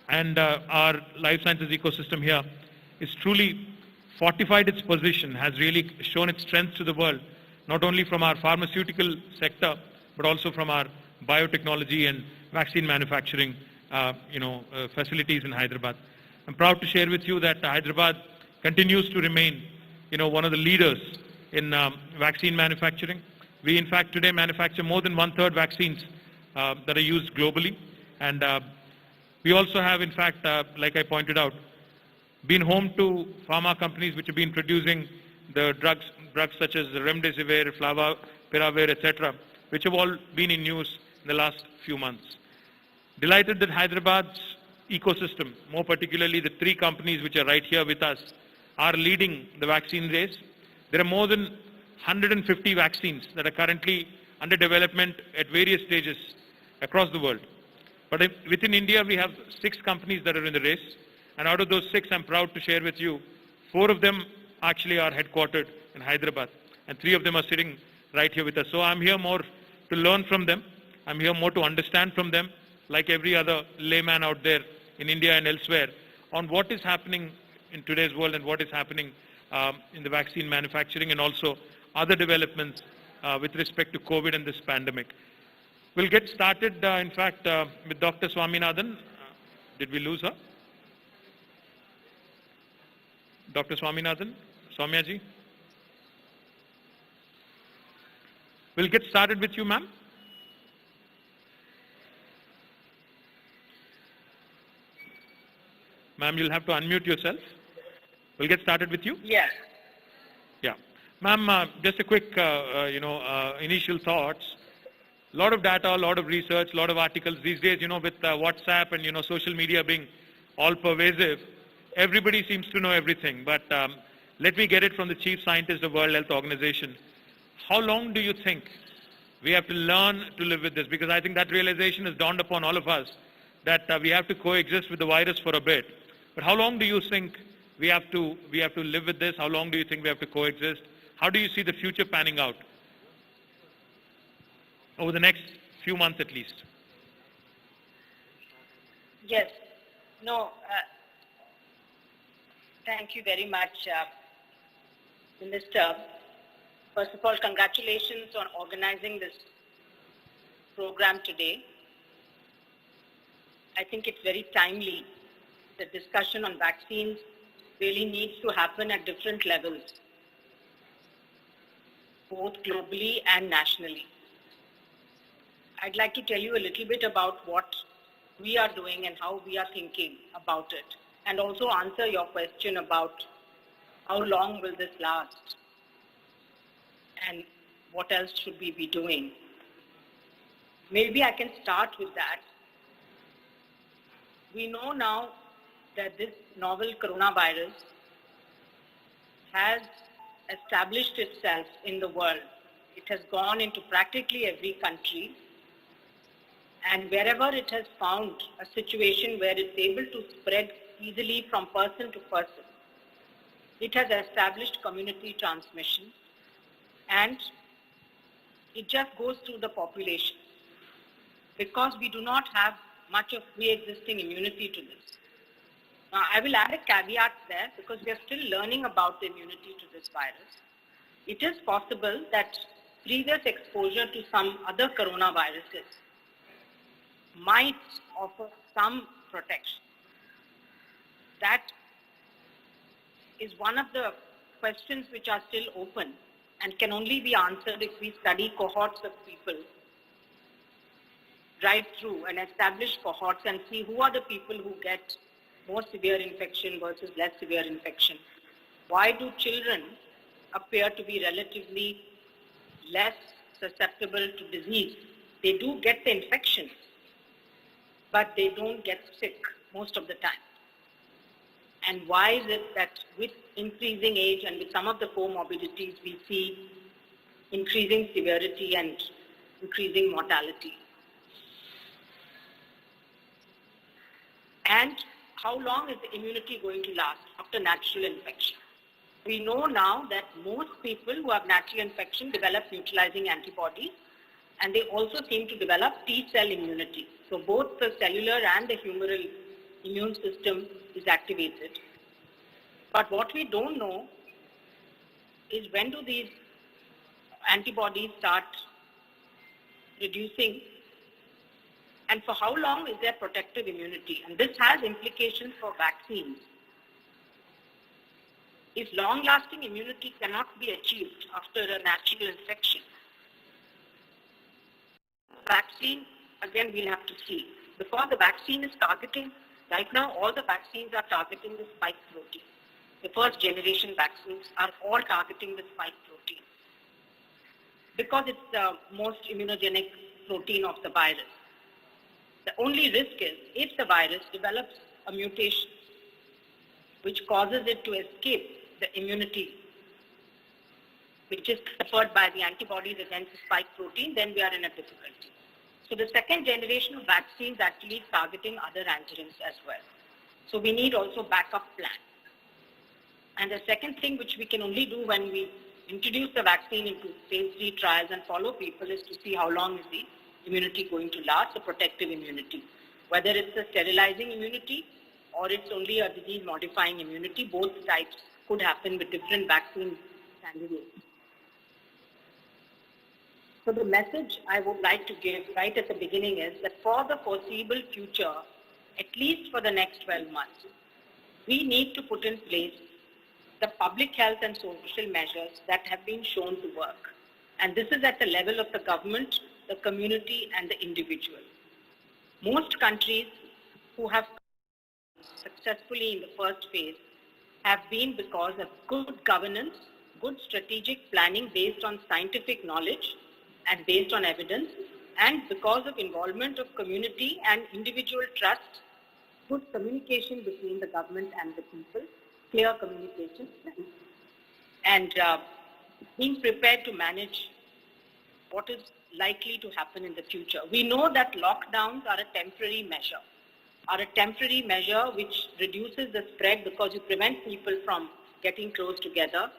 And our life sciences ecosystem here is truly fortified its position, has really shown its strength to the world, not only from our pharmaceutical sector, but also from our biotechnology and vaccine manufacturing facilities in Hyderabad. I'm proud to share with you that Hyderabad continues to remain one of the leaders in vaccine manufacturing. We in fact today manufacture more than 1/3 vaccines that are used globally, and we also have in fact, like I pointed out, been home to pharma companies which have been producing the drugs such as Remdesivir, Favipiravir, etc., which have all been in news in the last few months. Delighted that Hyderabad's ecosystem, more particularly the 3 companies which are right here with us, are leading the vaccine race. There are more than 150 vaccines that are currently under development at various stages across the world. But within India, we have 6 companies that are in the race. And out of those 6, I'm proud to share with you, 4 of them actually are headquartered in Hyderabad. And 3 of them are sitting right here with us. So I'm here more to learn from them. I'm here more to understand from them, like every other layman out there in India and elsewhere, on what is happening in today's world and what is happening in the vaccine manufacturing and also other developments with respect to COVID and this pandemic. We'll get started, in fact, with Dr. Swaminathan. Did we lose her? Dr. Swaminathan? Soumya-ji? We'll get started with you, ma'am. Ma'am, you'll have to unmute yourself. We'll get started with you. Yes. Yeah. Ma'am, just a quick, initial thoughts. A lot of data, a lot of research, a lot of articles. These days, with WhatsApp and, social media being all pervasive, everybody seems to know everything. But let me get it from the Chief Scientist of World Health Organization. How long do you think we have to learn to live with this? Because I think that realization has dawned upon all of us that we have to coexist with the virus for a bit. But how long do you think we have to live with this? How long do you think we have to coexist? How do you see the future panning out over the next few months at least? Yes. No. Thank you very much, Minister. First of all, congratulations on organizing this program today. I think it's very timely. The discussion on vaccines really needs to happen at different levels, both globally and nationally. I'd like to tell you a little bit about what we are doing and how we are thinking about it, and also answer your question about how long will this last and what else should we be doing. Maybe I can start with that. We know now that this novel coronavirus has established itself in the world. It has gone into practically every country, and wherever it has found a situation where it's able to spread easily from person to person, it has established community transmission, and it just goes through the population because we do not have much of pre-existing immunity to this. Now, I will add a caveat there because we are still learning about the immunity to this virus. It is possible that previous exposure to some other coronaviruses might offer some protection. That is one of the questions which are still open and can only be answered if we study cohorts of people right through and establish cohorts and see who are the people who get more severe infection versus less severe infection. Why do children appear to be relatively less susceptible to disease? They do get the infection, but they don't get sick most of the time. And why is it that with increasing age and with some of the comorbidities, we see increasing severity and increasing mortality? And how long is the immunity going to last after natural infection? We know now that most people who have natural infection develop neutralizing antibodies, and they also seem to develop T-cell immunity. So both the cellular and the humoral immune system is activated. But what we don't know is when do these antibodies start reducing, and for how long is there protective immunity? And this has implications for vaccines. If long-lasting immunity cannot be achieved after a natural infection, vaccine, again, we'll have to see. Because the vaccine is targeting, right now all the vaccines are targeting the spike protein. The first generation vaccines are all targeting the spike protein because it's the most immunogenic protein of the virus. The only risk is if the virus develops a mutation which causes it to escape the immunity which is conferred by the antibodies against the spike protein, then we are in a difficulty. So the second generation of vaccines actually targeting other antigens as well. So we need also backup plan. And the second thing which we can only do when we introduce the vaccine into phase 3 trials and follow people is to see how long is the immunity going to last, the protective immunity. Whether it's a sterilizing immunity or it's only a disease modifying immunity, both types could happen with different vaccine candidates. So the message I would like to give right at the beginning is that for the foreseeable future, at least for the next 12 months, we need to put in place the public health and social measures that have been shown to work. And this is at the level of the government, the community, and the individual. Most countries who have successfully in the first phase have been because of good governance, good strategic planning based on scientific knowledge and based on evidence, and because of involvement of community and individual trust, good communication between the government and the people, clear communication, and being prepared to manage what is likely to happen in the future. We know that lockdowns are a temporary measure, which reduces the spread because you prevent people from getting close together.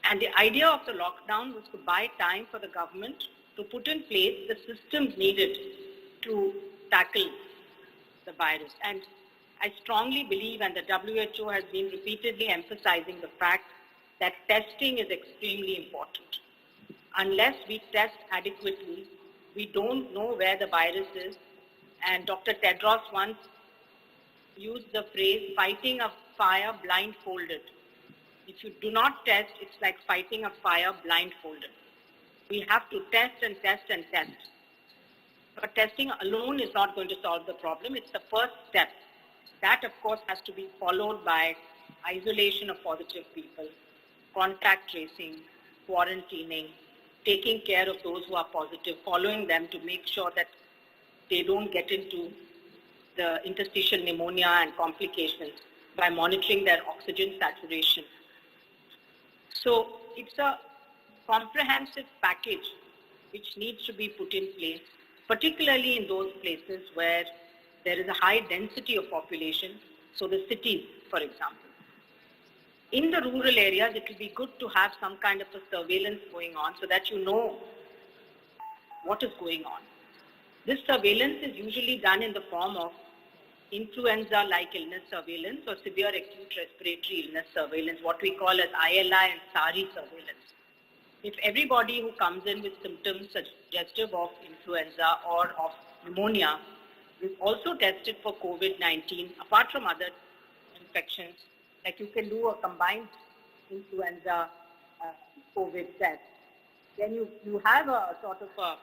And the idea of the lockdown was to buy time for the government to put in place the systems needed to tackle the virus. And I strongly believe, and the WHO has been repeatedly emphasizing the fact that testing is extremely important. Unless we test adequately, we don't know where the virus is. And Dr. Tedros once used the phrase, fighting a fire blindfolded. If you do not test, it's like fighting a fire blindfolded. We have to test and test and test. But testing alone is not going to solve the problem. It's the first step. That, of course, has to be followed by isolation of positive people, contact tracing, quarantining, taking care of those who are positive, following them to make sure that they don't get into the interstitial pneumonia and complications by monitoring their oxygen saturation. So it's a comprehensive package which needs to be put in place, particularly in those places where there is a high density of population, so the cities, for example. In the rural areas, it will be good to have some kind of a surveillance going on so that you know what is going on. This surveillance is usually done in the form of influenza-like illness surveillance or severe acute respiratory illness surveillance, what we call as ILI and SARI surveillance. If everybody who comes in with symptoms suggestive of influenza or of pneumonia is also tested for COVID-19, apart from other infections, like you can do a combined influenza COVID test, then you have a sort of a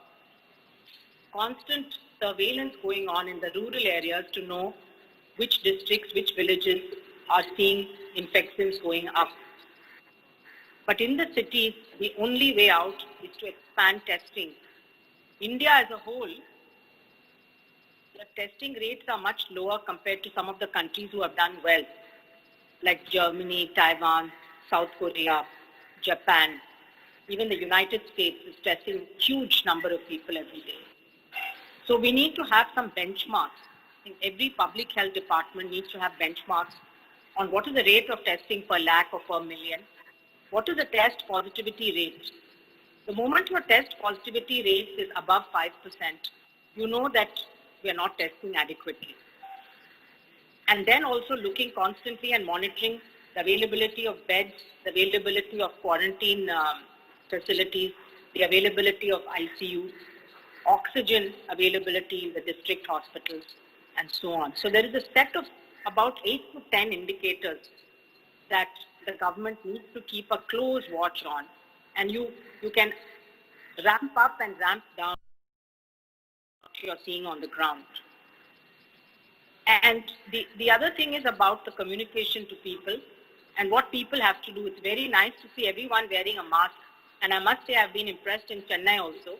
constant surveillance going on in the rural areas to know which districts, which villages are seeing infections going up. But in the cities, the only way out is to expand testing. India as a whole, the testing rates are much lower compared to some of the countries who have done well, like Germany, Taiwan, South Korea, Japan. Even the United States is testing a huge number of people every day. So we need to have some benchmarks. I think every public health department needs to have benchmarks on what is the rate of testing per lakh or per million. What is the test positivity rate? The moment your test positivity rate is above 5%, you know that we are not testing adequately. And then also looking constantly and monitoring the availability of beds, the availability of quarantine facilities, the availability of ICU, oxygen availability in the district hospitals, and so on. So there is a set of about 8 to 10 indicators that the government needs to keep a close watch on, and you can ramp up and ramp down what you're seeing on the ground. And the other thing is about the communication to people and what people have to do. It's very nice to see everyone wearing a mask. And I must say I've been impressed in Chennai also,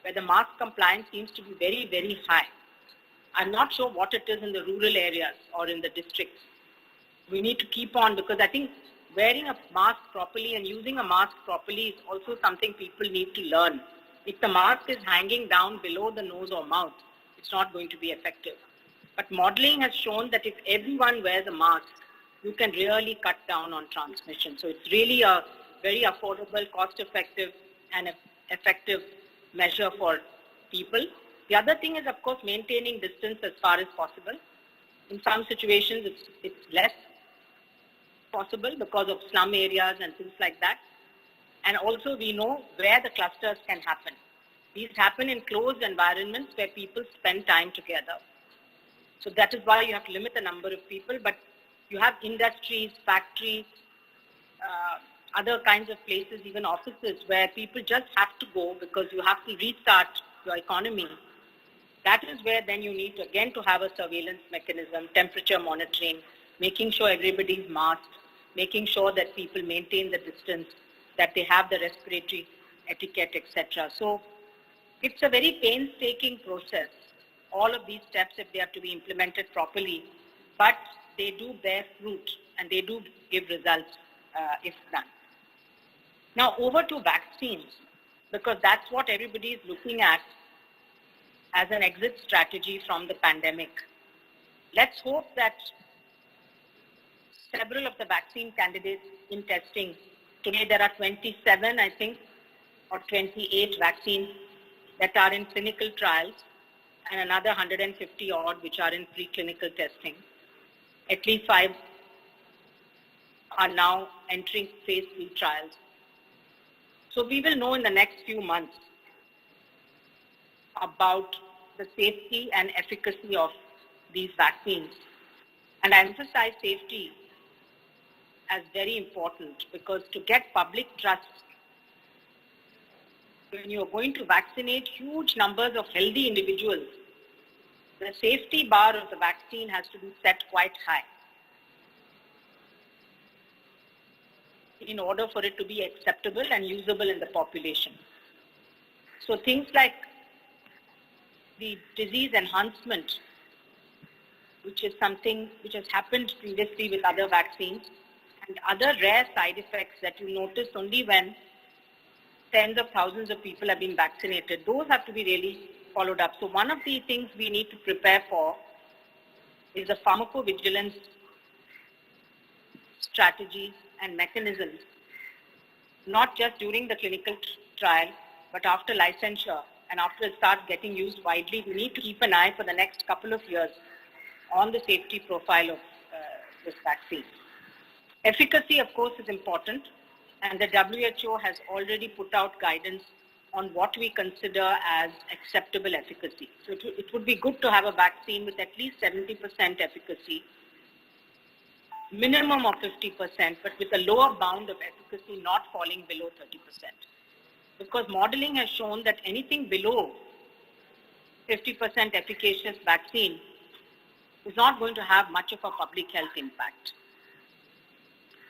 where the mask compliance seems to be very, very high. I'm not sure what it is in the rural areas or in the districts. We need to keep on, because I think wearing a mask properly and using a mask properly is also something people need to learn. If the mask is hanging down below the nose or mouth, it's not going to be effective. But modeling has shown that if everyone wears a mask, you can really cut down on transmission. So it's really a very affordable, cost-effective, and effective measure for people. The other thing is, of course, maintaining distance as far as possible. In some situations, it's less possible because of slum areas and things like that. And also, we know where the clusters can happen. These happen in closed environments where people spend time together. So that is why you have to limit the number of people, but you have industries, factories, other kinds of places, even offices, where people just have to go because you have to restart your economy. That is where then you need to, again, to have a surveillance mechanism, temperature monitoring, making sure everybody's masked, making sure that people maintain the distance, that they have the respiratory etiquette, etc. So it's a very painstaking process. All of these steps, if they have to be implemented properly, but they do bear fruit and they do give results if done. Now over to vaccines, because that's what everybody is looking at as an exit strategy from the pandemic. Let's hope that several of the vaccine candidates in testing, today there are 27, I think, or 28 vaccines that are in clinical trials, and another 150 odd which are in preclinical testing. At least 5 are now entering phase 3 trials. So we will know in the next few months about the safety and efficacy of these vaccines. And I emphasize safety as very important, because to get public trust, when you are going to vaccinate huge numbers of healthy individuals, the safety bar of the vaccine has to be set quite high in order for it to be acceptable and usable in the population. So things like the disease enhancement, which is something which has happened previously with other vaccines, and other rare side effects that you notice only when tens of thousands of people have been vaccinated, those have to be really followed up. So one of the things we need to prepare for is the pharmacovigilance strategies and mechanisms, not just during the clinical trial, but after licensure and after it starts getting used widely. We need to keep an eye for the next couple of years on the safety profile of this vaccine. Efficacy, of course, is important, and the WHO has already put out guidance on what we consider as acceptable efficacy. So it would be good to have a vaccine with at least 70% efficacy, minimum of 50%, but with a lower bound of efficacy not falling below 30%. Because modeling has shown that anything below 50% efficacious vaccine is not going to have much of a public health impact.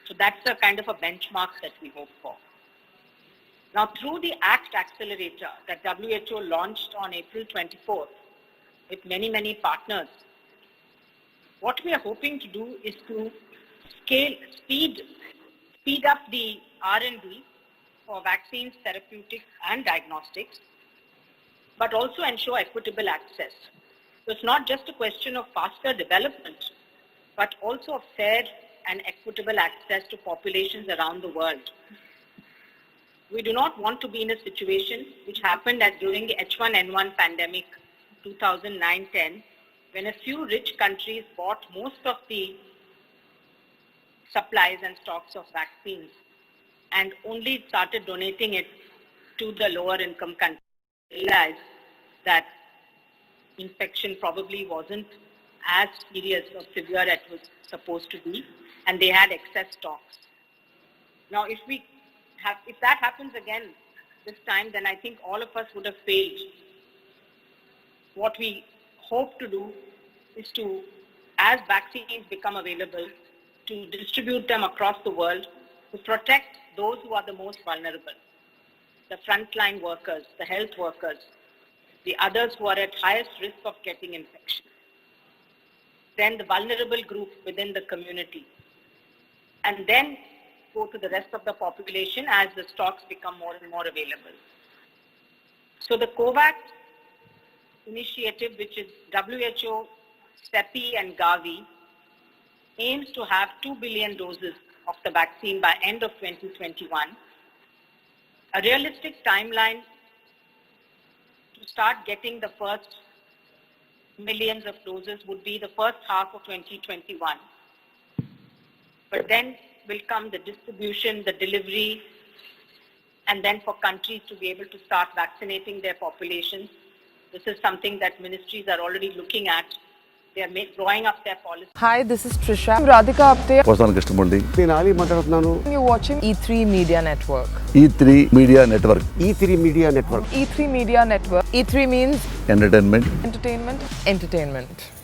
So that's a kind of a benchmark that we hope for. Now, through the ACT Accelerator that WHO launched on April 24th with many, many partners, what we are hoping to do is to speed up the R&D for vaccines, therapeutics, and diagnostics, but also ensure equitable access. So it's not just a question of faster development, but also of fair and equitable access to populations around the world. We do not want to be in a situation which happened during the H1N1 pandemic 2009-10, when a few rich countries bought most of the supplies and stocks of vaccines and only started donating it to the lower income countries, realized that infection probably wasn't as serious or severe as it was supposed to be, and they had excess stocks. Now, if that happens again this time, then I think all of us would have failed. What we hope to do is to, as vaccines become available, to distribute them across the world to protect those who are the most vulnerable, the frontline workers, the health workers, the others who are at highest risk of getting infection, then the vulnerable group within the community, and then go to the rest of the population as the stocks become more and more available. So the COVAX initiative, which is WHO, CEPI and Gavi, aims to have 2 billion doses of the vaccine by end of 2021. A realistic timeline to start getting the first millions of doses would be the first half of 2021. But then will come the distribution, the delivery, and then for countries to be able to start vaccinating their populations. This is something that ministries are already looking at. They are drawing up their policy. Hi, this is Trisha. I'm Radhika Apte. వస్తాను కృష్ణమూర్తి. నేను ఆలీ మాట్లాడుతున్నాను. You're watching E3 Media Network. E3 media network. E3 media network. E3 Media Network. E3 means entertainment. entertainment.